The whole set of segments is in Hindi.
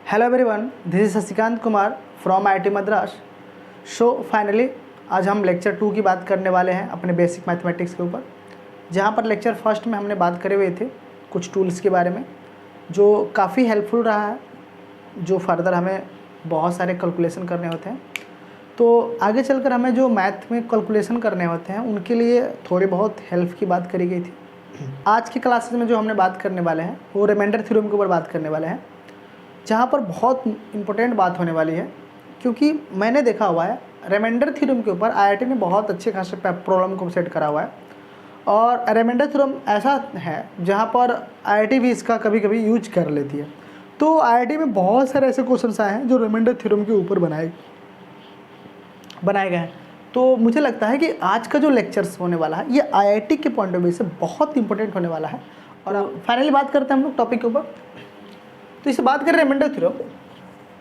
Hello everyone, this is Shashikant Kumar from IIT Madras. Finally आज हम लेक्चर 2 की बात करने वाले हैं अपने बेसिक मैथमेटिक्स के ऊपर, जहां पर लेक्चर फर्स्ट में हमने बात करे हुए थे कुछ टूल्स के बारे में जो काफ़ी हेल्पफुल रहा है, जो फर्दर हमें बहुत सारे कैलकुलेशन करने होते हैं। तो आगे चलकर हमें जो मैथ में कैलकुलेशन करने होते हैं उनके लिए थोड़ी बहुत हेल्प की बात करी गई थी। आज की क्लासेस में जो हमने बात करने वाले हैं वो रिमाइंडर थ्योरम के ऊपर बात करने वाले हैं, जहाँ पर बहुत इम्पोर्टेंट बात होने वाली है, क्योंकि मैंने देखा हुआ है रिमाइंडर थ्योरम के ऊपर आईआईटी ने बहुत अच्छे खासे प्रॉब्लम को सेट करा हुआ है। और रिमाइंडर थ्योरम ऐसा है जहाँ पर आईआईटी भी इसका कभी कभी यूज कर लेती है। तो आईआईटी में बहुत सारे ऐसे क्वेश्चंस आए हैं जो रिमाइंडर थ्योरम के ऊपर बनाए गए हैं। तो मुझे लगता है कि आज का जो लेक्चर्स होने वाला है ये आईआईटी के पॉइंट ऑफ व्यू से बहुत इंपॉर्टेंट होने वाला है। और फाइनली बात करते हैं हम लोग टॉपिक के ऊपर। तो इसे बात करें रिमाइंडर थ्योरम,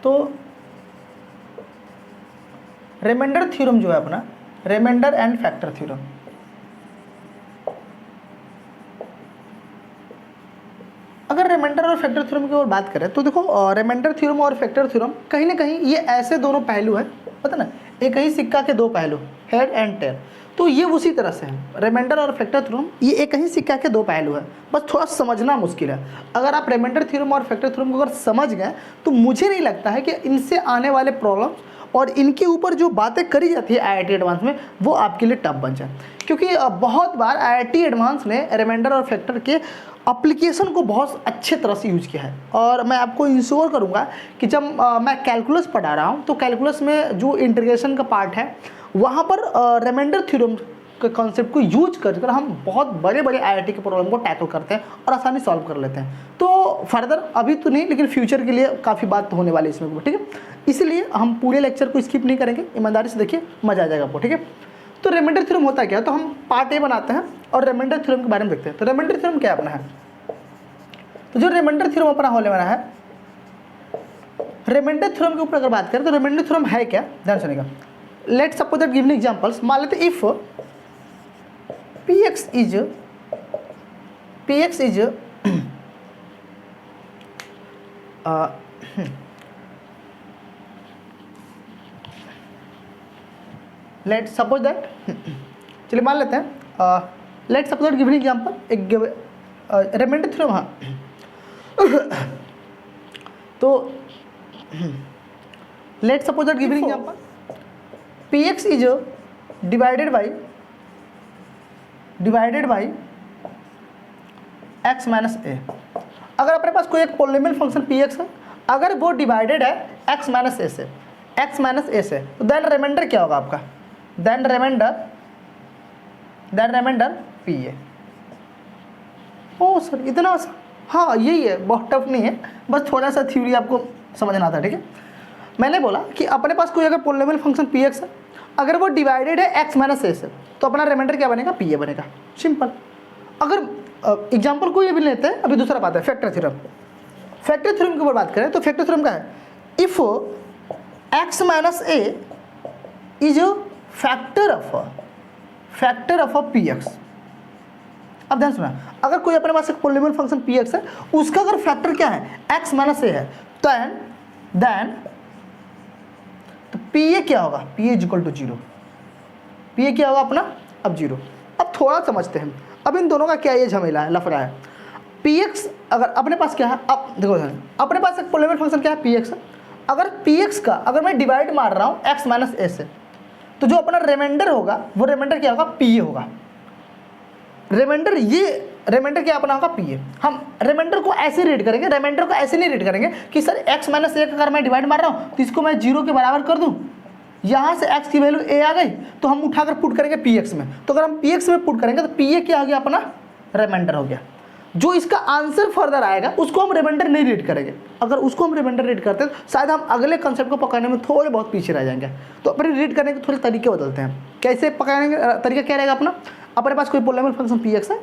तो रिमाइंडर थ्योरम जो है अपना रिमाइंडर एंड फैक्टर थ्योरम, अगर रिमाइंडर और फैक्टर थ्योरम की ओर बात करें तो देखो रिमाइंडर थ्योरम और फैक्टर थ्योरम कहीं ना कहीं ये ऐसे दोनों पहलू हैं, पता ना, एक ही सिक्का के दो पहलू, हेड एंड टेल। तो ये उसी तरह से है, रिमाइंडर और फैक्टर थ्योरम ये एक ही सिक्का के दो पहलू है, बस थोड़ा समझना मुश्किल है। अगर आप रिमाइंडर थ्योरम और फैक्टर थ्योरम को अगर समझ गए तो मुझे नहीं लगता है कि इनसे आने वाले प्रॉब्लम और इनके ऊपर जो बातें करी जाती है आईआईटी एडवांस में वो आपके लिए टफ बन जाए। क्योंकि बहुत बार आईआईटी एडवांस ने रिमाइंडर और फैक्टर के एप्लीकेशन को बहुत अच्छे तरह से यूज किया है। और मैं आपको इंश्योर करूंगा कि जब मैं कैलकुलस पढ़ा रहा हूं तो कैलकुलस में जो इंटीग्रेशन का पार्ट है वहां पर रिमाइंडर थ्योरम के कॉन्सेप्ट को यूज कर हम बहुत बड़े बड़े आईआईटी के प्रॉब्लम को टैकल करते हैं और आसानी सॉल्व कर लेते हैं। तो फर्दर अभी तो नहीं, लेकिन फ्यूचर के लिए काफ़ी बात होने वाली है इसमें, ठीक है। इसलिए हम पूरे लेक्चर को स्किप नहीं करेंगे, ईमानदारी से देखिए, मजा आ जाएगा आपको, ठीक है। तो रिमाइंडर थ्योरम होता क्या है, तो हम पार्ट ए बनाते हैं और रिमाइंडर थ्योरम के बारे में देखते हैं। तो रिमाइंडर थ्योरम क्या अपना है, तो जो रिमाइंडर थ्योरम अपना होने वाला है, रिमाइंडर थ्योरम के ऊपर अगर बात करें तो रिमाइंडर थ्योरम है क्या, ध्यान सुनिएगा। Let suppose that given examples, मान लेते if px is let suppose that, चलिए मान लेते हैं, let suppose that given example, एक रिमाइंडर थ्योरम, हाँ। तो let suppose that given example px is divided by x minus A. अगर अपने पास कोई एक पोलिनोमियल फंक्शन px है, अगर वो डिवाइडेड है x माइनस ए से, तो देन रिमाइंडर क्या होगा आपका, देन रिमाइंडर pa। ओ सर इतना सा, हाँ यही है, बहुत टफ नहीं है, बस थोड़ा सा थ्योरी आपको समझना था, ठीक है। मैंने बोला कि अपने पास कोई अगर पोलिनोमियल फंक्शन px है, अगर वो डिवाइडेड है x माइनस ए से, तो अपना रिमाइंडर क्या बनेगा, pa बनेगा, सिंपल। अगर एग्जांपल कोई भी लेते हैं, अभी दूसरा बात है फैक्टर थ्योरम। फैक्टर थ्योरम के ऊपर बात करें तो फैक्टर थ्योरम का है, if x minus A is factor of px। अब ध्यान सुना, अगर कोई अपने पास एक पोलिनोमियल फंक्शन px है, उसका अगर फैक्टर क्या है, x माइनस ए है, देन तो pa क्या होगा, pa is equal to 0। pa क्या होगा अपना, अब 0। अब थोड़ा समझते हैं, अब इन दोनों का क्या ये झमेला है, लफड़ा है। px अगर अपने पास क्या है, अब देखो अपने पास एक पोलिनोमियल फंक्शन क्या है, px है। अगर px का अगर मैं डिवाइड मार रहा हूँ x माइनस ए से, तो जो अपना रिमाइंडर होगा वो रिमाइंडर क्या होगा, pa होगा। रिमाइंडर क्या अपना होगा, pa। हम रिमाइंडर को ऐसे रीड करेंगे, रिमाइंडर को ऐसे नहीं रीड करेंगे कि सर x माइनस ए का अगर मैं डिवाइड मार रहा हूँ तो इसको मैं 0 के बराबर कर दूँ, यहाँ से x की वैल्यू a आ गई तो हम उठाकर पुट करेंगे px में। तो अगर हम px में पुट करेंगे तो pa क्या हो गया, अपना रिमाइंडर हो गया। जो इसका आंसर फर्दर आएगा उसको हम रिमाइंडर नहीं रीड करेंगे। अगर उसको हम रिमाइंडर रीड करते हैं तो शायद हम अगले कंसेप्ट को पकड़ने में थोड़े बहुत पीछे रह जाएंगे। तो अपने रीड करने के थोड़े तरीके बदलते हैं। कैसे पकड़ने का तरीका क्या रहेगा अपना, अपने पास कोई पोलिनोमियल फंक्शन px है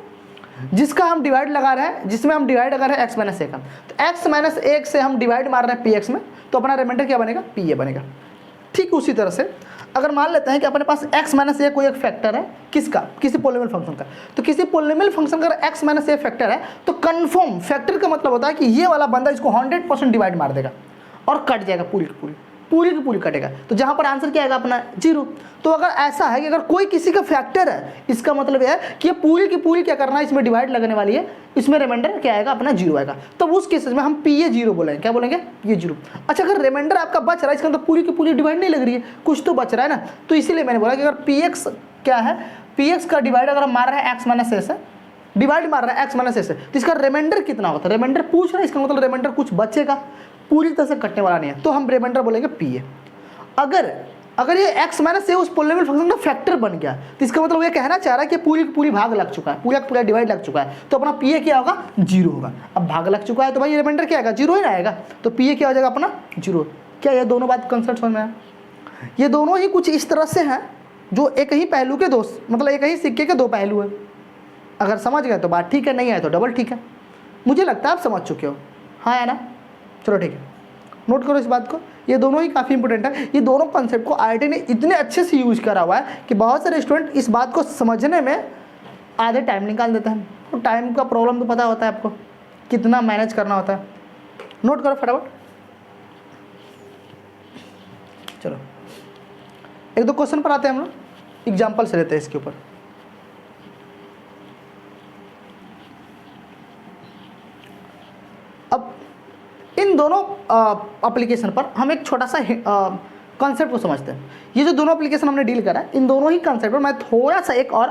जिसका हम डिवाइड लगा रहे हैं, जिसमें हम डिवाइड लगा रहे हैं x माइनस ए का, तो x माइनस ए से हम डिवाइड मार रहे हैं px में, तो अपना रिमाइंडर क्या बनेगा, pa बनेगा। ठीक उसी तरह से अगर मान लेते हैं कि अपने पास x माइनस ए कोई एक फैक्टर है, किसका, किसी पोलिनोमियल फंक्शन का, तो किसी पोलिनोमियल फंक्शन का अगर x माइनस ए फैक्टर है तो कंफर्म, फैक्टर का मतलब होता है कि ये वाला बंदा इसको 100% डिवाइड मार देगा। और कट जाएगा, पूरी की पूरी कटेगा। तो जहाँ पर आंसर क्या आएगा अपना 0। तो अगर ऐसा है कि अगर कोई किसी का फैक्टर है, इसका मतलब यह है कि ये पूरी की पूरी क्या करना है, इसमें डिवाइड लगने वाली है, इसमें रिमाइंडर क्या आएगा अपना 0 आएगा। तब उस केसेस में हम PA 0 बोलेंगे, क्या बोलेंगे ये 0। अच्छा अगर रिमाइंडर आपका बच रहा है, इसका मतलब पूरी की पूरी डिवाइड नहीं लग रही है, कुछ तो बच रहा है ना। तो इसीलिए मैंने बोला कि अगर PX क्या है, PX का डिवाइड अगर हम मार रहे हैं x माइनस एस है, डिवाइड मार रहा है x माइनस एस है, तो इसका रिमाइंडर कितना होता है, रिमाइंडर पूछ रहा है, इसका मतलब रिमाइंडर कुछ बचेगा, पूरी तरह से कटने वाला नहीं है, तो हम रिमाइंडर बोलेंगे PA। अगर ये x माइनस ए उस पोलिनोमियल फंक्शन का फैक्टर बन गया, तो इसका मतलब ये कहना चाह रहा है कि पूरी पूरी भाग लग चुका है, पूरा पूरा डिवाइड लग चुका है, तो अपना PA क्या होगा 0 होगा। अब भाग लग चुका है तो भाई रिमाइंडर क्या आएगा 0 ही ना आएगा, तो PA क्या हो जाएगा अपना 0। क्या ये दोनों बात कंसेप्ट समझ में आया? ये दोनों ही कुछ इस तरह से हैं जो एक ही पहलू के दो, मतलब एक ही सिक्के के दो पहलू हैं। अगर समझ गए तो बात ठीक है, नहीं आए तो डबल ठीक है। मुझे लगता है आप समझ चुके हो, हाँ है ना? चलो ठीक है, नोट करो इस बात को, ये दोनों ही काफ़ी इंपॉर्टेंट है। ये दोनों कॉन्सेप्ट को IIT ने इतने अच्छे से यूज करा हुआ है कि बहुत सारे स्टूडेंट इस बात को समझने में आधे टाइम निकाल देते हैं। तो टाइम का प्रॉब्लम तो पता होता है आपको, कितना मैनेज करना होता है। नोट करो फटाफट। चलो एक दो क्वेश्चन पर आते हैं हम लोग, एग्जाम्पल से लेते हैं इसके ऊपर। अब इन दोनों एप्लीकेशन पर हम एक छोटा सा कॉन्सेप्ट को समझते हैं। ये जो दोनों एप्लीकेशन हमने डील करा है, इन दोनों ही कॉन्सेप्ट पर मैं थोड़ा सा एक और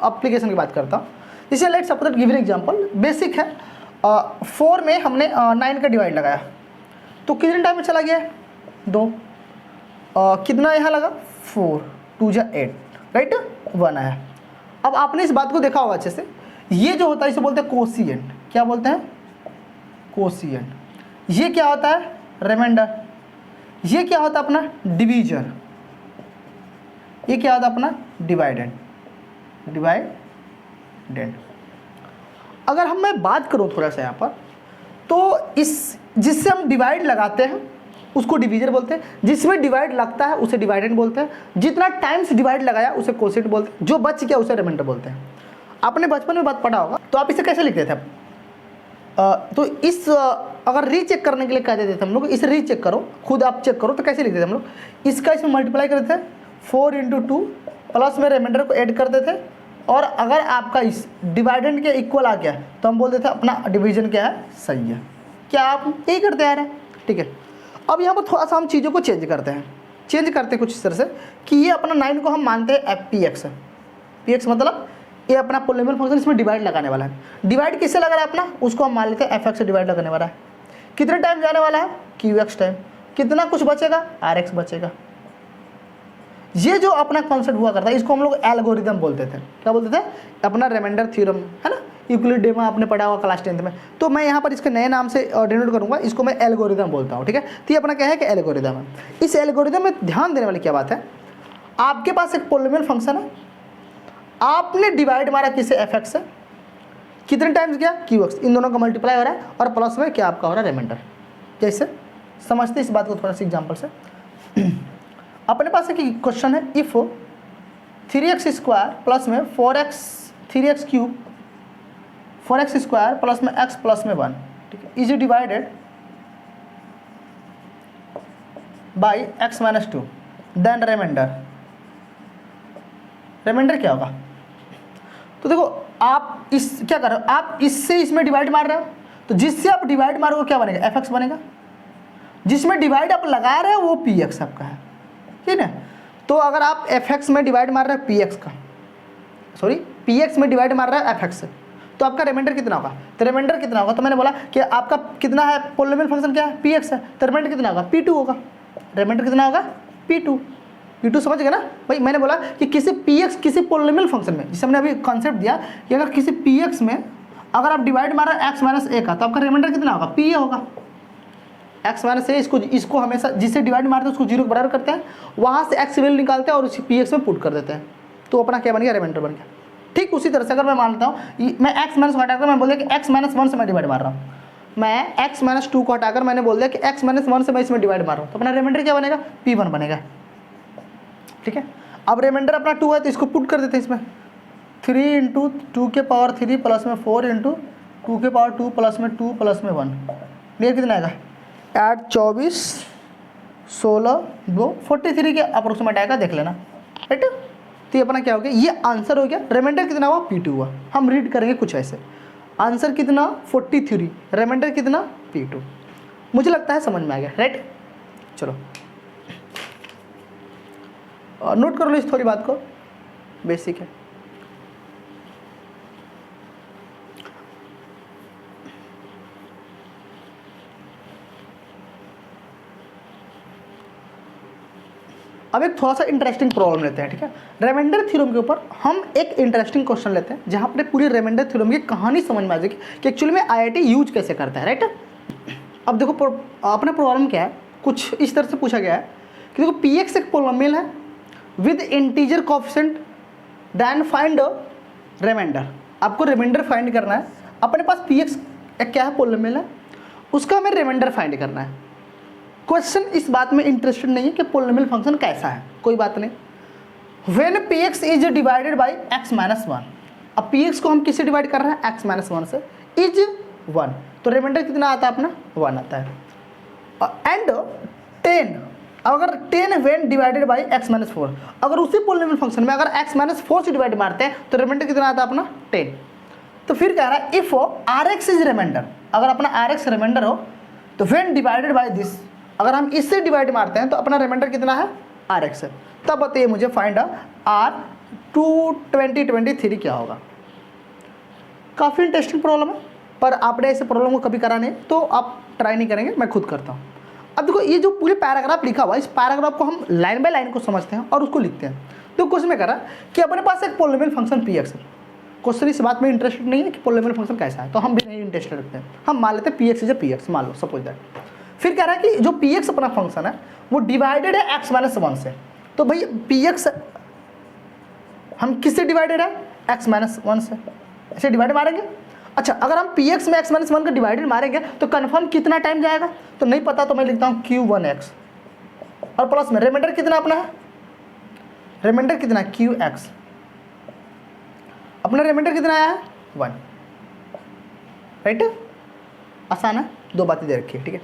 एप्लीकेशन की बात करता हूँ। जैसे let's suppose give an example, basic है। 4 में हमने 9 का डिवाइड लगाया, तो कितने टाइम में चला गया 2, कितना यहाँ लगा 4, 2 जा 8, राइट 1 आया। अब आपने इस बात को देखा होगा अच्छे से, ये जो होता है इसे बोलते हैं कोशिएंट। क्या बोलते हैं? कोशिएंट। ये क्या होता है? रिमाइंडर। ये क्या होता है अपना? डिवीजर। ये क्या होता है अपना? डिवाइडेंड। अगर मैं बात करूं थोड़ा सा यहाँ पर, तो इस जिससे हम डिवाइड लगाते हैं उसको डिवीजर बोलते हैं, जिसमें डिवाइड लगता है उसे डिवाइडेंड बोलते हैं, जितना टाइम्स डिवाइड लगाया उसे कोशिएंट बोलते हैं, जो बच गया उसे रिमाइंडर बोलते हैं। आपने बचपन में बात पढ़ा होगा, तो आप इसे कैसे लिखते थे? तो इस अगर रीचेक करने के लिए कह देते थे हम लोग, इसे रीचेक करो, खुद आप चेक करो, तो कैसे लिखते थे हम लोग? इसका इसमें मल्टीप्लाई करते थे 4 × 2 प्लस में रिमाइंडर को ऐड करते थे, और अगर आपका इस डिवाइडेंड के इक्वल आ गया तो हम बोलते थे अपना डिवीजन क्या है, सही है। क्या आप यही करते आ रहे हैं? ठीक है। अब यहाँ पर थोड़ा सा हम चीज़ों को चेंज करते हैं कुछ इस तरह से कि ये अपना 9 को हम मानते हैं PX है। PX मतलब ये अपना पोलिनोमियल फंक्शन, इसमें डिवाइड लगाने वाला है। डिवाइड किससे लगा रहा है अपना? उसको हम मान लेते हैं FX से डिवाइड लगाने वाला है। कितने टाइम जाने वाला है? QX time. कितना कुछ बचेगा? RX बचेगा। ये जो अपना कॉन्सेप्ट हुआ करता है, इसको हम लोग एल्गोरिदम बोलते थे। क्या बोलते थे? अपना रिमाइंडर थ्योरम है ना, यूक्लिड में आपने पढ़ा हुआ क्लास 10th में। तो मैं यहाँ पर इसके नए नाम से डिनोट करूँगा, इसको मैं एल्गोरिदम बोलता हूँ। ठीक है, तो ये अपना क्या है कि एल्गोरिदम है। इस एल्गोरिदम में ध्यान देने वाली क्या बात है, आपके पास एक पोलिनोमियल फंक्शन है, आपने डिवाइड मारा किसे? FX से। कितने टाइम्स गया? QX। इन दोनों का मल्टीप्लाई हो रहा है और प्लस में क्या आपका हो रहा है? रिमाइंडर। कैसे समझते इस बात को थोड़ा सा एग्जाम्पल से। अपने पास एक क्वेश्चन है, इफ 3x² प्लस में 3x³ 4x² प्लस में x प्लस में 1, ठीक है, is divided by x minus 2, then remainder क्या होगा? तो देखो आप इस क्या कर रहे हो, आप इससे इसमें डिवाइड मार रहे हो, तो जिससे आप डिवाइड मारोगे क्या बनेगा? FX बनेगा। जिसमें डिवाइड आप लगा रहे हो वो PX आपका है, ठीक है। तो अगर आप FX में डिवाइड मार रहे हो PX में डिवाइड मार रहा है FX से, तो आपका रिमाइंडर कितना होगा? तो रिमाइंडर कितना होगा? तो मैंने बोला कि आपका कितना है, पोलिनोमियल फंक्शन क्या है? PX है, तो रिमाइंडर कितना होगा? P2 होगा। रिमाइंडर कितना होगा? P2 समझ गए ना भाई? मैंने बोला कि किसी PX किसी पोलिनोमियल फंक्शन में, जिसे हमने अभी कॉन्सेप्ट दिया कि अगर किसी PX में अगर आप डिवाइड मार रहे हैं x माइनस a का, तो आपका रिमाइंडर कितना होगा? PA होगा। x माइनस a इसको हमेशा जिससे डिवाइड मारते हैं उसको 0 के बराबर करते हैं, वहाँ से x वैल्यू निकालते हैं और उसी PX में पुट कर देते हैं, तो अपना क्या बन गया? रिमाइंडर बन गया। ठीक उसी तरह से अगर मैं मानता हूँ मैं x माइनस को हटाकर मैं बोल दिया कि x माइनस 1 से मैं डिवाइड मार रहा हूँ, मैं x माइनस 2 को हटाकर मैंने बोल दिया कि x माइनस 1 से मैं इसमें डिवाइड मार रहा हूँ, तो अपना रिमाइंडर क्या बनेगा? P1 बनेगा। ठीक है, अब रिमाइंडर अपना 2 है तो इसको पुट कर देते हैं इसमें, 3 × 2 के पावर 3 प्लस में 4 × 2 के पावर 2 प्लस में 2 प्लस में 1, क्लियर कितना आएगा? ऐड 24 16 2 43 के अप्रोक्सीमेट आएगा, देख लेना, राइट। तो ये अपना क्या हो गया, ये आंसर हो गया। रिमाइंडर कितना हुआ, P2 हुआ। हम रीड करेंगे कुछ ऐसे, आंसर कितना 43, रिमाइंडर कितना P2। मुझे लगता है समझ में आ गया, राइट। चलो नोट कर लो इस थोड़ी बात को, बेसिक है। अब एक थोड़ा सा इंटरेस्टिंग प्रॉब्लम लेते हैं, ठीक है। रिमाइंडर थ्योरम के ऊपर हम एक इंटरेस्टिंग क्वेश्चन लेते हैं जहां पर पूरी रिमाइंडर थ्योरम की कहानी समझ में आ जाएगी कि एक्चुअली में आईआईटी यूज कैसे करता है, राइट। अब देखो अपने प्रॉब्लम क्या है, कुछ इस तरह से पूछा गया है कि देखो px एक पोलिनोमियल है with integer coefficient, then find remainder. आपको रिमाइंडर फाइंड करना है। अपने पास px एक क्या है, पोलिनोमियल है, उसका हमें रिमाइंडर फाइंड करना है। क्वेश्चन इस बात में इंटरेस्टेड नहीं है कि पोलिनोमियल फंक्शन कैसा है, कोई बात नहीं। When px is divided by x minus 1, अब px को हम किससे डिवाइड कर रहे हैं, x माइनस 1 से, इज 1, तो रिमाइंडर कितना आता है अपना 1 आता है। एंड 10, अगर 10 when divided by x minus 4, अगर उसी पोलिनोमियल फंक्शन में अगर x माइनस 4 से डिवाइड मारते हैं तो रिमाइंडर कितना आता है अपना 10। तो फिर कह रहा है इफ rx इज रिमाइंडर, अगर अपना rx रिमाइंडर हो तो व्हेन डिवाइडेड बाय दिस, अगर हम इससे डिवाइड मारते हैं तो अपना रिमाइंडर कितना है rx है। तब बताइए मुझे फाइंड r 2023 क्या होगा। काफ़ी इंटरेस्टिंग प्रॉब्लम है, पर आपने ऐसे प्रॉब्लम को कभी करा नहीं तो आप ट्राई नहीं करेंगे, मैं खुद करता हूँ। अब देखो ये जो पूरे पैराग्राफ लिखा हुआ है, इस पैराग्राफ को हम लाइन बाय लाइन को समझते हैं और उसको लिखते हैं। तो क्वेश्चन में कह रहा है कि अपने पास एक पोलिनोमियल फंक्शन px है। क्वेश्चन इस बात में इंटरेस्टेड नहीं है कि पोलिनोमियल फंक्शन कैसा है, तो हम भी नहीं इंटरेस्टेड रखते हैं, हम मान लेते हैं px इज px, मान लो सपोज दैट। फिर कह रहा है कि जो px अपना फंक्शन है वो डिवाइडेड है x माइनस 1 से। तो भाई px हम किससे डिवाइडेड है, x माइनस 1 से, ऐसे डिवाइड मारेंगे। अच्छा, अगर हम px में x माइनस 1 का डिवाइडेड मारेंगे तो कन्फर्म कितना टाइम जाएगा, तो नहीं पता, तो मैं लिखता हूँ q1x और प्लस में रिमाइंडर कितना अपना है, रिमाइंडर कितना qx, अपना रिमाइंडर कितना आया है 1, राइट। आसान है, दो बातें दे रखी है, ठीक है।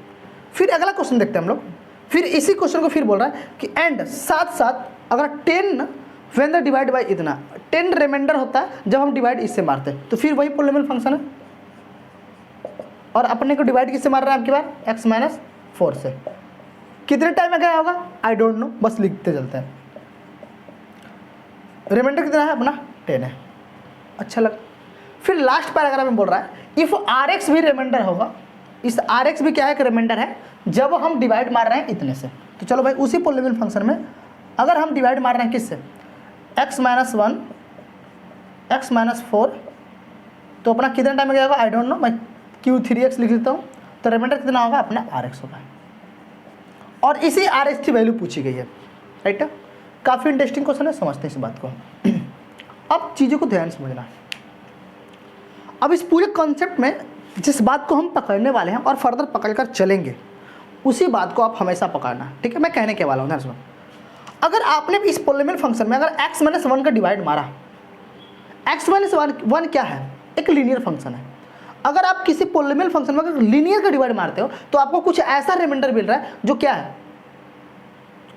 फिर अगला क्वेश्चन देखते हैं हम लोग। फिर इसी क्वेश्चन को फिर बोल रहा है कि एंड साथ साथ अगर 10 व्हेन द डिवाइड बाय इतना, 10 रिमाइंडर होता है जब हम डिवाइड इससे मारते हैं, तो फिर वही पोलिनोमियल फंक्शन है। और अपने को डिवाइड किससे मार रहा है आपकी बार, x माइनस 4 से। कितने टाइम में गया होगा आई डोंट नो, बस लिखते चलते हैं। रिमाइंडर कितना है अपना 10 है, अच्छा लगा। फिर लास्ट पैराग्राफ में बोल रहा है इफ rx भी रिमाइंडर होगा, इस rx भी क्या है, एक रिमाइंडर है जब हम डिवाइड मार रहे हैं इतने से। तो चलो भाई उसी पोलिनोमियल फंक्शन में अगर हम डिवाइड मार रहे हैं किससे, x माइनस 1 x माइनस 4, तो अपना कितना टाइम में गया होगा आई डोंट नो, मैं q3x लिख देता हूँ, तो रिमाइंडर कितना होगा अपना rx होगा। और इसी rx की वैल्यू पूछी गई है, राइट। काफ़ी इंटरेस्टिंग क्वेश्चन है, समझते हैं इस बात को। अब चीज़ों को ध्यान से समझना। अब इस पूरे कॉन्सेप्ट में जिस बात को हम पकड़ने वाले हैं और फर्दर पकड़कर चलेंगे उसी बात को आप हमेशा पकड़ना, ठीक है। मैं कहने के वाला हूँ ध्यान से। अगर आपने इस पोलिनोमियल फंक्शन में अगर x माइनस 1 का डिवाइड मारा, x माइनस 1 क्या है, एक लीनियर फंक्शन है। अगर आप किसी पोलिनोमियल फंक्शन में अगर लीनियर का डिवाइड मारते हो तो आपको कुछ ऐसा रिमाइंडर मिल रहा है जो क्या है,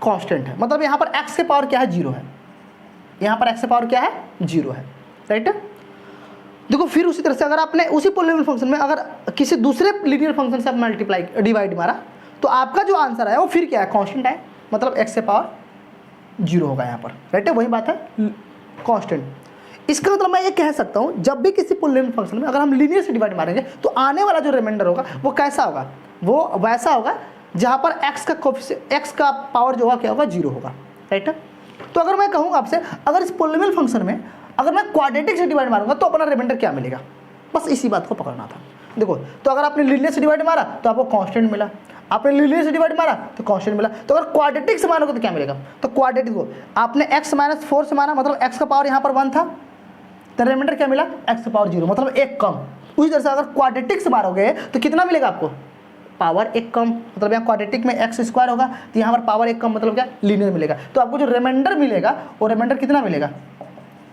कांस्टेंट है। मतलब यहाँ पर x के पावर क्या है, 0 है, यहाँ पर x के पावर क्या है, 0 है, राइट। देखो फिर उसी तरह से अगर आपने उसी पोलिनोमियल फंक्शन में अगर किसी दूसरे लीनियर फंक्शन से आप मल्टीप्लाई डिवाइड मारा तो आपका जो आंसर आया वो फिर क्या है, कांस्टेंट है, मतलब x के पावर 0 होगा यहाँ पर, राइट है। वही बात है, कांस्टेंट। इसका मतलब मैं ये कह सकता हूँ जब भी किसी पोलिनोमियल फंक्शन में अगर हम लीनियर से डिवाइड मारेंगे तो आने वाला जो रिमाइंडर होगा वो कैसा होगा, वो वैसा होगा जहाँ पर x का पावर जो होगा क्या होगा, 0 होगा, राइट है। तो अगर मैं कहूँ आपसे अगर इस पोलिनोमियल फंक्शन में अगर मैं क्वाड्रेटिक से डिवाइड मारूंगा तो अपना रिमाइंडर क्या मिलेगा, बस इसी बात को पकड़ना था। देखो तो अगर आपने लीनियर से डिवाइड मारा तो आपको कांस्टेंट मिला, आपने लीनियर से डिवाइड मारा तो कांस्टेंट मिला। तो अगर क्वाड्रेटिक से मारोगे तो क्या मिलेगा, तो क्वाड्रेटिक को आपने x माइनस 4 से मारा, मतलब x का पावर यहाँ पर 1 था, तो रिमाइंडर क्या मिला, x का पावर 0, मतलब एक कम। उसी तरह से अगर क्वाड्रेटिक से मारोगे तो कितना मिलेगा आपको, पावर एक कम, मतलब यहाँ क्वाड्रेटिक में x स्क्वायर होगा तो यहाँ पर पावर एक कम, मतलब क्या लीनियर मिलेगा। तो आपको जो रिमाइंडर मिलेगा वो रिमाइंडर कितना मिलेगा,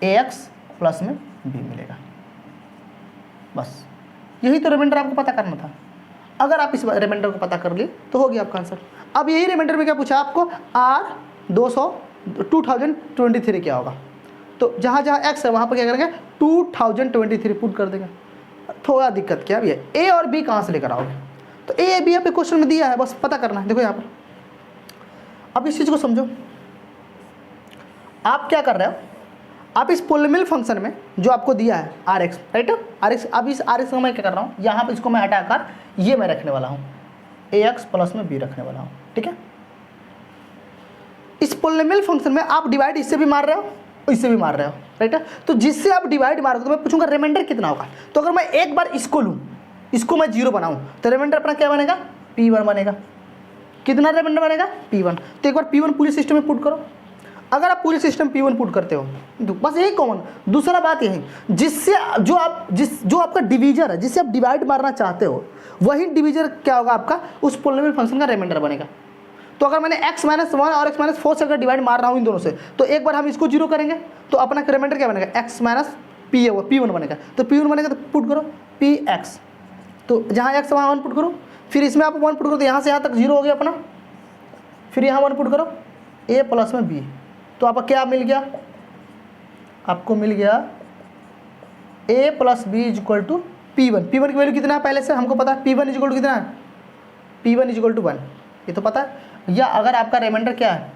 ax प्लस में b मिलेगा। बस यही तो रिमाइंडर आपको पता करना था। अगर आप इस रिमाइंडर को पता कर लिए तो हो गया आपका आंसर। अब यही रिमाइंडर में क्या पूछा आपको, आर 2023 क्या होगा, तो जहाँ जहाँ एक्स है वहाँ पर क्या करेंगे 2023 पुट कर देंगे। थोड़ा दिक्कत क्या भी है, ए और बी कहाँ से लेकर आओगे, तो ए बी यहाँ पे क्वेश्चन में दिया है, बस पता करना है। देखो यहाँ पर अब इस चीज़ को समझो, आप क्या कर रहे हो, आप इस पोलिनोमियल फंक्शन में जो आपको दिया है R x, right, R x, अब इस आर एक्स को मैं क्या कर रहा हूँ, यहाँ पर इसको मैं हटाकर ये मैं रखने वाला हूँ, ए एक्स प्लस में बी रखने वाला हूँ, ठीक है। इस पोलिनोमियल फंक्शन में आप डिवाइड इससे भी मार रहे हो, इससे भी मार रहे हो, राइट है। तो जिससे आप डिवाइड मारोगे तो मैं पूछूंगा रिमाइंडर कितना होगा, तो अगर मैं एक बार इसको लूँ, इसको मैं 0 बनाऊँ तो रिमाइंडर अपना क्या बनेगा, P1 बनेगा। कितना रिमाइंडर बनेगा, P1। तो एक बार P1 पूरी सिस्टम में पुट करो। अगर आप पूरी सिस्टम P1 पुट करते हो तो बस यही कॉमन, दूसरा बात यही, जिससे जो आपका डिवीजर है, जिससे आप डिवाइड मारना चाहते हो, वही डिवीजर क्या होगा आपका, उस पोलिनोमियल फंक्शन का रिमाइंडर बनेगा। तो अगर मैंने x-1 और x-4 से अगर डिवाइड मार रहा हूँ इन दोनों से, तो एक बार हम इसको 0 करेंगे तो अपना रिमाइंडर क्या बनेगा, P1 बनेगा। तो P1 बनेगा तो पुट करो Px, तो जहाँ x वहाँ 1 पुट करो, फिर इसमें आप 1 पुट करो तो यहाँ से यहाँ तक 0 हो गया अपना, फिर यहाँ 1 पुट करो a प्लस में b, तो आपका क्या मिल गया, आपको मिल गया a plus b is equal to P1 की वैल्यू कितना है पहले से हमको पता है, P1 इज इक्वल टू कितना है, P1 इज इक्वल टू 1, ये तो पता है। या अगर आपका रिमाइंडर क्या है,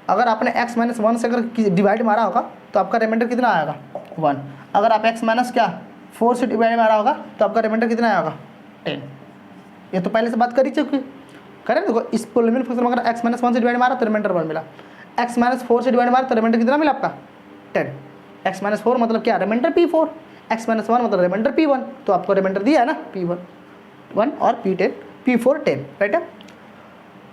अगर आपने x-1 से अगर डिवाइड मारा होगा तो आपका रिमाइंडर कितना आएगा 1। अगर आप x-4 से डिवाइड मारा होगा तो आपका रिमाइंडर कितना आएगा 10। ये तो पहले से बात कर ही चुकी करें। देखो इस पोलिनोमियल फंक्शन में अगर x-1 से डिवाइड मारा तो रिमाइंडर 1 मिला, x-4 से डिवाइड मारा तो रिमाइंडर कितना मिला आपका 10। x-4 मतलब क्या, रिमाइंडर P4, x-1 मतलब रिमाइंडर P1, तो आपको रिमाइंडर दिया है ना P1 और P4 10, राइट है।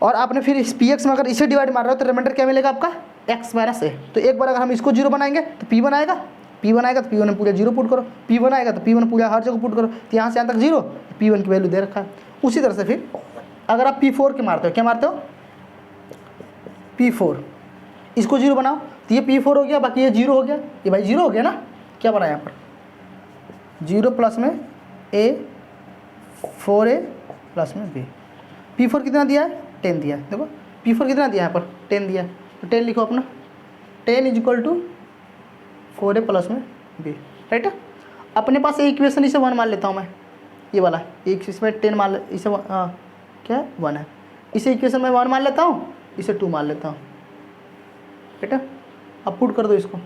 और आपने फिर इस Px में अगर इसे डिवाइड मार रहे हो तो रिमाइंडर क्या मिलेगा आपका x माइनस ए। तो एक बार अगर हम इसको 0 बनाएंगे तो P1 आएगा, P1 आएगा तो P1 में पूरा 0 पुट करो, P1 आएगा तो P1 पूरा हर जगह पुट करो, तो यहाँ से यहाँ तक 0, P1 की वैल्यू दे रखा है। उसी तरह से फिर अगर आप P4 के मारते हो, क्या मारते हो P4, इसको 0 बनाओ तो ये P4 हो गया, बाकी ये 0 हो गया, ये भाई 0 हो गया ना, क्या बना यहाँ पर 0 प्लस में a 4a प्लस में b। P4 कितना दिया है 10 दिया है, देखो P4 कितना दिया है यहाँ पर 10 दिया है, तो 10 लिखो अपना, 10 is equal to 4a plus में b, राइट है। अपने पास एक इक्वेशन इसे 1 मान लेता हूँ मैं, ये वाला एक इसमें 10 मान इसे क्या है 1 है, इसे इक्वेशन में 1 मान लेता हूँ, इसे 2 मान लेता हूँ, राइट है। अब पुट कर दो इसको,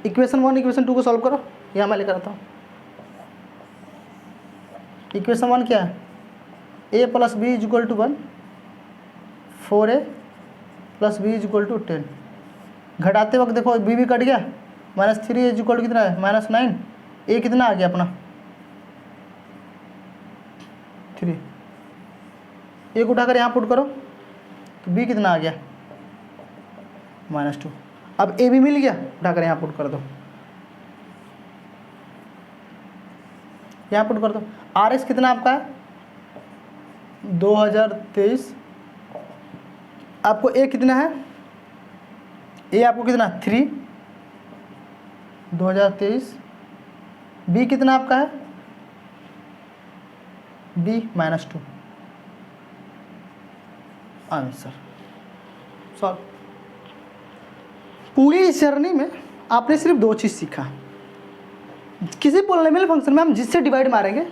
इक्वेशन 1 इक्वेशन 2 को सॉल्व करो, यहाँ मैं लेकर आता हूँ। इक्वेशन 1 क्या है, a plus b is equal to 1, 4a plus b is equal to 10। घटाते वक्त देखो b भी कट गया, -3 इज इक्वल टू कितना है -9, a कितना आ गया अपना 3, a को उठाकर यहाँ पुट करो तो b कितना आ गया -2। अब a भी मिल गया, उठाकर यहाँ पुट कर दो, यहाँ पुट कर दो। RS कितना आपका है 2023, आपको a कितना है, a आपको कितना 3 2023, b कितना आपका है b -2। Answer solve. पूरी इस जर्नी में आपने सिर्फ 2 चीज़ सीखा, किसी पोलिनोमियल फंक्शन में हम जिससे डिवाइड मारेंगे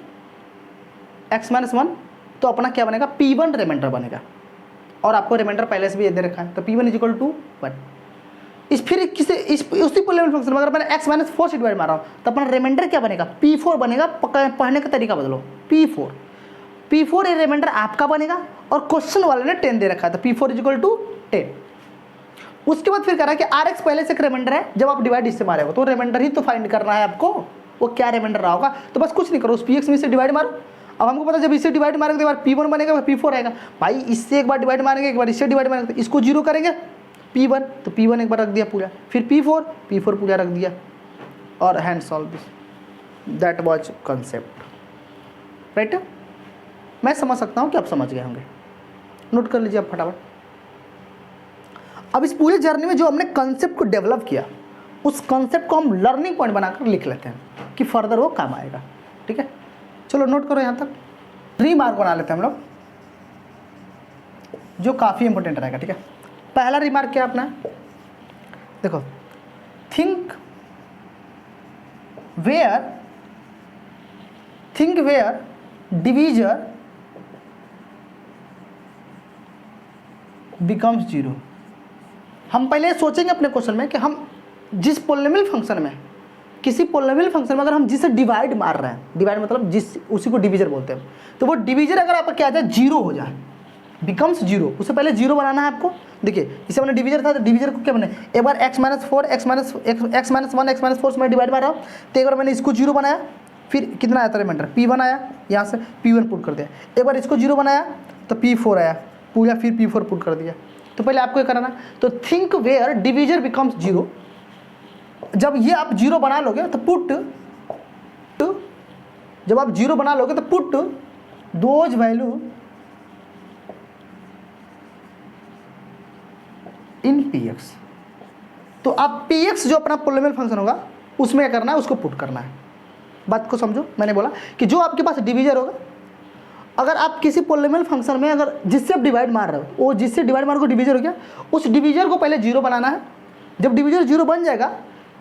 x-1 तो अपना क्या बनेगा P1 रिमाइंडर बनेगा, और आपको रिमाइंडर पहले से भी दे रखा है, तो P1 इज इक्वल टू 1। उसी पोलिनोमियल फंक्शन में अगर मैंने x-4 से डिवाइड मारा तो अपना रिमाइंडर क्या बनेगा P4 बनेगा। पढ़ने का तरीका बदलो, P4 ये रिमाइंडर आपका बनेगा, और क्वेश्चन वाले ने 10 दे रखा है, तो P4 इज इक्वल टू 10। उसके बाद फिर कह रहा है कि RX पहले से एक रिमाइंडर है, जब आप डिवाइड इससे मारेगा तो रिमाइंडर ही तो फाइंड करना है आपको, वो क्या रिमाइंडर रहा होगा। तो बस कुछ नहीं करो, उस Px में से डिवाइड मारो। अब हमको पता जब इससे डिवाइड मारेंगे तो एक बार P1 बनेगा, P4 आएगा। भाई इससे एक बार डिवाइड मारेंगे, एक बार इससे डिवाइड मारेंगे, तो इसको 0 करेंगे P1, तो P1 एक बार रख दिया पूरा, फिर P4 पूरा रख दिया, और hand solve this. That was concept, right. मैं समझ सकता हूँ कि आप समझ गए होंगे, नोट कर लीजिए आप फटाफट। अब इस पूरी जर्नी में जो हमने कंसेप्ट को डेवलप किया, उस कंसेप्ट को हम लर्निंग पॉइंट बनाकर लिख लेते हैं कि फर्दर वो काम आएगा, ठीक है। चलो नोट करो यहाँ तक। रिमार्क बना लेते हैं हम लोग, जो काफ़ी इंपॉर्टेंट रहेगा। ठीक है, पहला रिमार्क क्या अपना, देखो, think where divisor becomes zero. हम पहले सोचेंगे अपने क्वेश्चन में कि हम जिस पोलिनोमियल फंक्शन में, किसी पोलिनोमियल फंक्शन में अगर हम जिसे डिवाइड मार रहे हैं, डिवाइड मतलब जिस, उसी को डिवीजर बोलते हैं, तो वो डिवीजर अगर आपका क्या आ जाए, जीरो हो जाए, बिकम्स जीरो, उससे पहले जीरो बनाना है आपको। देखिए इसे मैंने डिवीजर था, तो डिवीजर को क्या बने, एक बार x माइनस 1 x माइनस 4 से मैं डिवाइड मार रहा हूँ, तो एक बार मैंने इसको जीरो बनाया, फिर कितना आया था रिमाइंडर, P1 आया, यहाँ से P1 पुट कर दिया, एक बार इसको जीरो बनाया तो P4 आया पूरा, फिर P4 पुट कर दिया। तो पहले आपको ये करना, तो think where divisor becomes zero, जब ये आप जीरो बना लोगे तो पुट, जब आप जीरो बना लोगे तो put those value in px। तो आप px जो अपना पोलिनोमियल फंक्शन होगा उसमें क्या करना है, उसको पुट करना है। बात को समझो, मैंने बोला कि जो आपके पास डिवीजर होगा, अगर आप किसी पोलिनोमियल फंक्शन में अगर जिससे आप डिवाइड मार रहे हो, वो जिससे डिवाइड मार को डिवीजर हो गया, उस डिवीजर को पहले जीरो बनाना है। जब डिवीजर जीरो बन जाएगा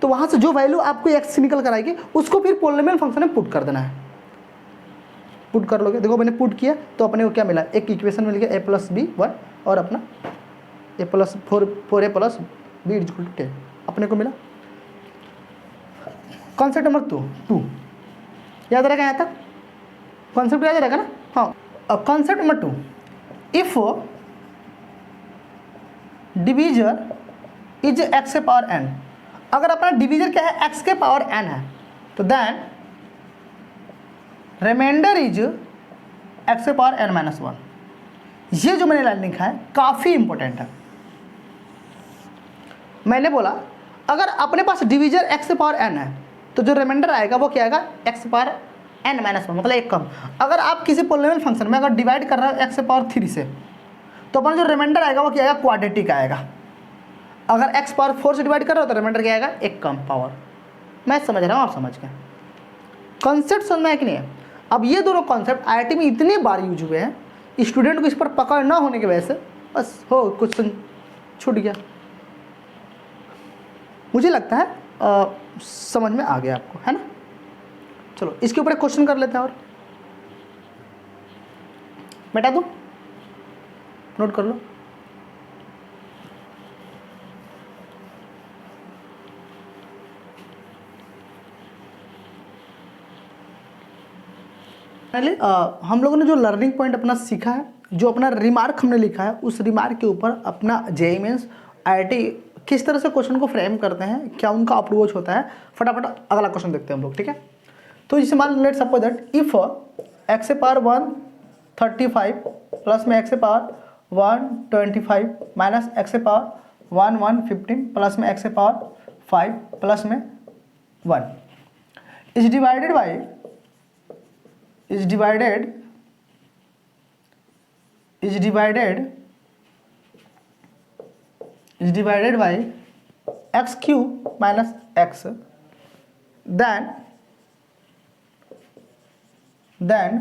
तो वहाँ से जो वैल्यू आपको x निकल कर आएगी उसको फिर पोलिनोमियल फंक्शन में पुट कर देना है। पुट कर लोगे, देखो मैंने पुट किया तो अपने को क्या मिला, एक इक्वेशन मिल गया a+b1 और अपना a+4a + b = 10 अपने को मिला। कॉन्सेप्ट नंबर 2 याद रहेगा यहाँ तक, कॉन्सेप्ट याद रहेगा ना। हाँ, concept number 2, if divisor is x⁴n, अगर अपना डिवीजर क्या है, x⁴n है, तो देन रिमाइंडर इज x⁴n-1। ये जो मैंने लाइन लिखा है काफ़ी इंपॉर्टेंट है। मैंने बोला अगर अपने पास डिवीजर x⁴n है तो जो रिमाइंडर आएगा वो क्या आएगा, x⁴n-1, मतलब एक कम। अगर आप किसी पोलिनोमियल फंक्शन में अगर डिवाइड कर रहे हो x⁴3 से, तो अपना जो रिमाइंडर आएगा वो क्या आएगा, क्वाड्रेटिक आएगा। अगर x⁴4 से डिवाइड कर रहे हो तो रिमाइंडर क्या आएगा, एक कम पावर। मैं समझ रहा हूँ, आप समझ गए, कॉन्सेप्ट समझ में आया कि नहीं है। अब ये दोनों कॉन्सेप्ट IIT में इतने बार यूज हुए हैं, स्टूडेंट को इस पर पकड़ ना होने की वजह से बस हो क्वेश्चन छूट गया। मुझे लगता है समझ में आ गया आपको, है ना। चलो इसके ऊपर एक क्वेश्चन कर लेते हैं और बेटा दो नोट कर लो। पहले हम लोगों ने जो लर्निंग पॉइंट अपना सीखा है, जो अपना रिमार्क हमने लिखा है, उस रिमार्क के ऊपर अपना JEE मेंस IIT किस तरह से क्वेश्चन को फ्रेम करते हैं, क्या उनका अप्रोच होता है, फटाफट अगला क्वेश्चन देखते हैं हम लोग। ठीक है, तो जैसे मान late suppose that if x⁴1 35 plus में x⁴1 25 माइनस x⁴1 115 प्लस में x⁴5 प्लस में 1 is divided by x³ minus x, then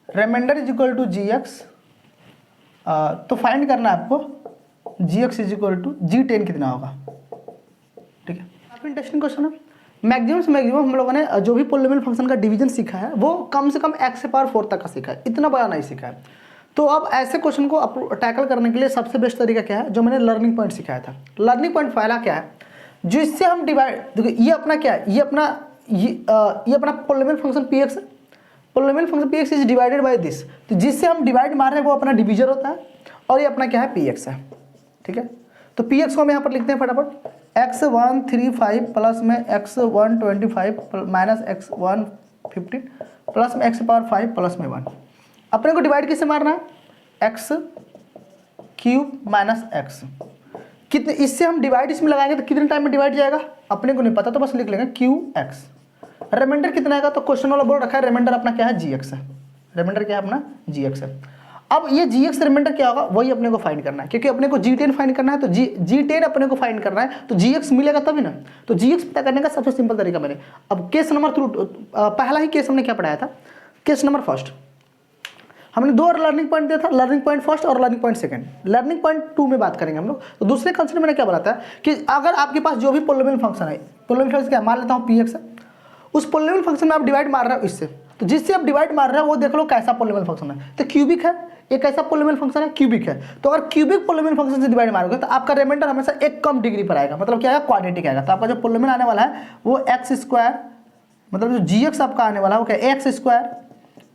remainder is equal to gx। तो फाइंड करना है आपको gx is equal to g10 कितना होगा। ठीक है, काफी इंटरेस्टिंग क्वेश्चन है। मैक्सिमम से मैक्सिमम हम लोगों ने जो भी पोलिनोमियल फंक्शन का डिवीजन सीखा है वो कम से कम x⁴ तक का सीखा है, इतना बड़ा नहीं सीखा है। तो अब ऐसे क्वेश्चन को टैकल करने के लिए सबसे बेस्ट तरीका क्या है, जो मैंने लर्निंग पॉइंट सिखाया था। लर्निंग पॉइंट पहला क्या है, जो इससे हम डिवाइड, देखो ये अपना क्या है, ये अपना पोलिनोमियल फंक्शन px है। Polynomial function px is divided by this, तो जिससे हम डिवाइड मार रहे हैं वो अपना डिवीजर होता है, और ये अपना क्या है, px है। ठीक है, तो px को हम यहाँ पर लिखते हैं फटाफट, x135 प्लस में x125 माइनस x115 प्लस में x⁴5 प्लस में 1। अपने को डिवाइड किससे मारना है, x³ माइनस x। कितने, इससे हम डिवाइड इसमें लगाएंगे तो कितने टाइम में डिवाइड जाएगा अपने को नहीं पता, तो बस लिख लेंगे qx। रिमाइंडर कितना आएगा, तो क्वेश्चन वाला बोल रखा है रिमाइंडर अपना क्या है, gx है। रिमाइंडर क्या है अपना, gx है। अब ये gx रिमाइंडर क्या होगा वही अपने को फाइंड करना है, क्योंकि अपने को g10 फाइंड करना है, तो g10 अपने को फाइंड करना है, तो gx मिलेगा तभी ना। तो gx पता करने का सबसे सिंपल तरीका मैंने अब केस नंबर पहला ही केस हमने क्या पढ़ाया था, केस नंबर फर्स्ट। हमने दो लर्निंग पॉइंट दिया था, लर्निंग पॉइंट फर्स्ट और learning point second. Learning point 2 में बात करेंगे हम लोग। तो दूसरे कंसेप्ट मैंने क्या बताया कि अगर आपके पास जो भी पोलिनोमियल फंक्शन है, पोलिनोमियल फंक्शन क्या मान लेता हूँ px है, उस पोलिनोमियल फंक्शन में आप डिवाइड मार रहे हो इससे, तो जिससे आप डिवाइड मार रहे हो वो देख लो कैसा पोलिनोमियल फंक्शन है। तो क्यूबिक है, एक ऐसा पोलिनोमियल फंक्शन है क्यूबिक है। तो अगर क्यूबिक पोलिनोमियल फंक्शन से डिवाइड मारोगे तो आपका रिमाइंडर हमेशा एक कम डिग्री पर आएगा, मतलब क्या आएगा, क्वाड्रेटिक आएगा। तो आपका जो पोलिनोमियल आने वाला है वो एक्स स्क्वायर, मतलब जो जीएक्स आपका आने वाला है वो क्या, एक्स स्क्वायर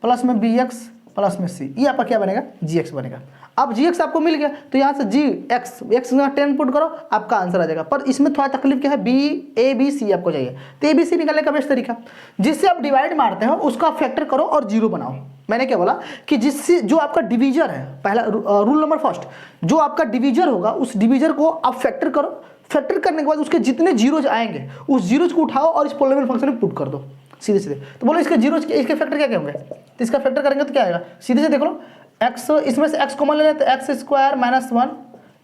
प्लस में bx प्लस में c, ये आपका क्या बनेगा, gx बनेगा। अब gx आपको मिल गया तो यहाँ से x 10 पुट करो, आपका आंसर आ जाएगा। पर इसमें थोड़ा तकलीफ क्या है, a b c आपको चाहिए। तो a b c निकालने का बेस्ट तरीका, जिससे आप डिवाइड मारते हो उसका फैक्टर करो और जीरो बनाओ। मैंने क्या बोला कि जिससे जो आपका डिवीजर है, पहला रूल नंबर फर्स्ट, जो आपका डिवीजर होगा उस डिवीजर को आप फैक्टर करो, फैक्टर करने के बाद उसके जितने जीरोज आएंगे उस जीरोज को उठाओ और इस पोलिनोमियल फंक्शन में पुट कर दो सीधे सीधे। तो बोलो इसके जीरोज इसके फैक्टर क्या क्या होंगे, तो इसका फैक्टर करेंगे तो क्या आएगा, सीधे से देख लो x, इसमें से x कॉमन ले लें तो एक्स स्क्वायर माइनस 1,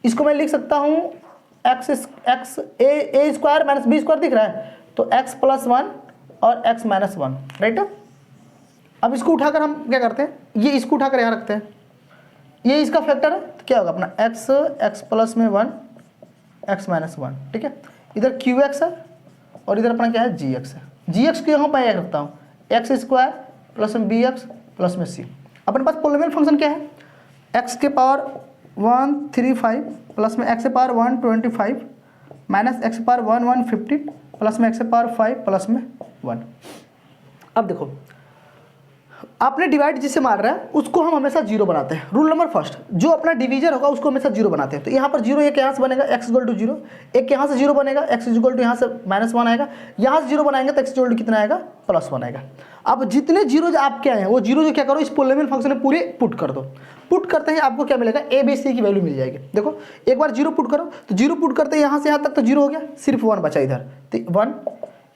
इसको मैं लिख सकता हूँ एक्स ए स्क्वायर माइनस बी स्क्वायर दिख रहा है, तो x प्लस 1 और x माइनस 1, राइट। अब इसको उठाकर हम क्या करते हैं, ये इसको उठाकर यहाँ रखते हैं, ये इसका फैक्टर है तो क्या होगा अपना x प्लस में 1 x माइनस 1, ठीक है। इधर QX है और इधर अपना क्या है GX है। GX को यहाँ पर एक रखता हूँ, एक्स स्क्वायर प्लस में BX प्लस में C। अपने पास पोलिनोमियल फंक्शन क्या है, x के पावर 135 प्लस में x के पावर 125 माइनस x के पावर 115 प्लस में x के पावर 5 प्लस में 1। अब देखो आपने डिवाइड जिससे मार रहा है उसको हम हमेशा जीरो बनाते हैं। रूल नंबर फर्स्ट, जो अपना डिवीजर होगा उसको हमेशा जीरो बनाते हैं। तो यहाँ पर जीरो, एक यहाँ से बनेगा x इक्वल टू जीरो, एक यहाँ से जीरो बनेगा x इक्वल टू यहाँ से -1 आएगा, यहाँ से जीरो बनाएंगे तो x इक्वल टू कितना आएगा, +1 आएगा। अब जितने जीरो आपके आए हैं वो जीरो जो क्या करो, इस पोलिनोमियल फंक्शन में पूरे पुट कर दो। पुट करते ही आपको क्या मिलेगा, a b c की वैल्यू मिल जाएगी। देखो एक बार जीरो पुट करो तो जीरो पुट करते हैं यहाँ से यहाँ तक तो जीरो हो गया, सिर्फ 1 बचा इधर, तो 1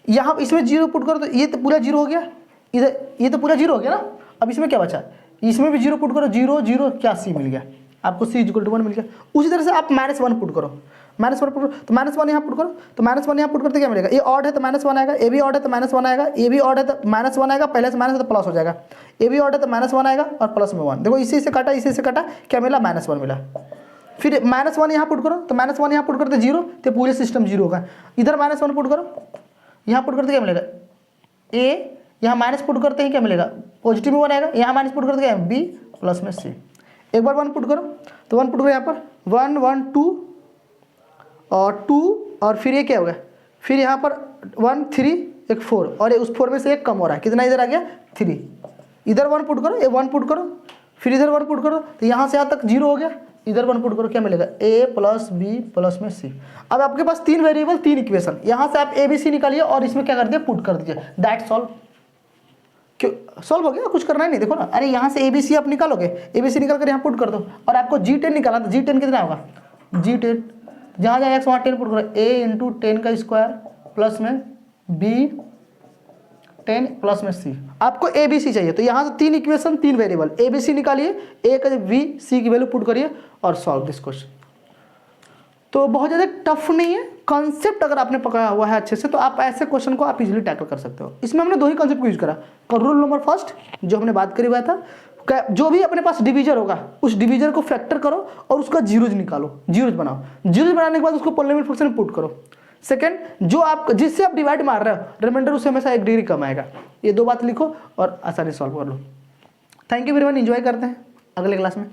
यहाँ इसमें जीरो पुट करो तो ये तो पूरा जीरो हो गया, इधर ये तो पूरा जीरो हो गया ना। अब इसमें क्या बचा, इसमें भी जीरो पुट करो, 0 0 क्या c मिल गया आपको, c इक्वल टू 1 मिल गया। उसी तरह से आप -1 पुट करो, -1 पुट करो तो -1 यहाँ पुट करो, तो -1 यहाँ पुट करते क्या मिलेगा, ये ऑड है तो -1 आएगा, ए भी ऑड है तो -1 आएगा, ए भी ऑड है तो -1 आएगा, पहले से माइनस है तो प्लस हो जाएगा, ए भी ऑड है तो -1 आएगा और प्लस में 1। देखो इसी से काटा, इसी से काटा, क्या मिला, -1 मिला। फिर -1 यहाँ पुट करो तो -1 यहाँ पुट करते 0, तो पूरे सिस्टम 0 होगा। इधर -1 पुट करो, यहाँ पुट करते क्या मिलेगा, ए, यहाँ माइनस पुट करते हैं क्या मिलेगा, पॉजिटिव में 1 आएगा, यहाँ माइनस पुट करते क्या है, बी प्लस में सी। एक बार 1 पुट करो तो 1 पुट करो यहाँ पर 1 1 2 और 2 और फिर ये क्या होगा, फिर यहाँ पर 1 3 एक 4 और उस 4 में से एक कम हो रहा है, कितना इधर आ गया 3। इधर 1 पुट करो, ये 1 पुट करो, फिर इधर 1 पुट करो तो यहाँ से यहाँ तक 0 हो गया, इधर 1 पुट करो क्या मिलेगा, a प्लस बी प्लस में सी। अब आपके पास 3 वेरिएबल 3 इक्वेशन, यहाँ से आप a b c निकालिए और इसमें क्या कर दिया, पुट कर दीजिए, दैट सॉल्व। क्यों सॉल्व हो गया, कुछ करना ही नहीं। देखो ना, अरे यहाँ से ABC आप निकालोगे, ABC निकाल कर यहाँ पुट कर दो और आपको G10 निकाला तो G10 कितना होगा, G10 जहाँ जहाँ x वहाँ 10 पुट करो, a इंटू 10 का स्क्वायर प्लस में b 10 प्लस में c। आपको ABC चाहिए तो यहाँ से 3 इक्वेशन 3 वेरिएबल, ABC निकालिए, a का v c की वैल्यू पुट करिए और सॉल्व दिस क्वेश्चन। तो बहुत ज़्यादा टफ नहीं है, कॉन्सेप्ट अगर आपने पकड़ा हुआ है अच्छे से तो आप ऐसे क्वेश्चन को आप इजीली टैकल कर सकते हो। इसमें हमने 2 ही कॉन्सेप्ट को यूज करा, रूल नंबर फर्स्ट जो हमने बात करी हुआ था, जो भी अपने पास डिवीजर होगा उस डिवीजर को फैक्टर करो और उसका जीरोज निकालो, जीरोज बनाओ, जीरोज बनाने के बाद उसको पोलिनोमियल फंक्शन में पुट करो। सेकंड, जो आप जिससे आप डिवाइड मार रहे हो रिमाइंडर उससे हमेशा 1 डिग्री कम आएगा। ये 2 बात लिखो और आसानी सॉल्व कर लो। थैंक यू एवरीवन, एंजॉय करते हैं अगले क्लास में।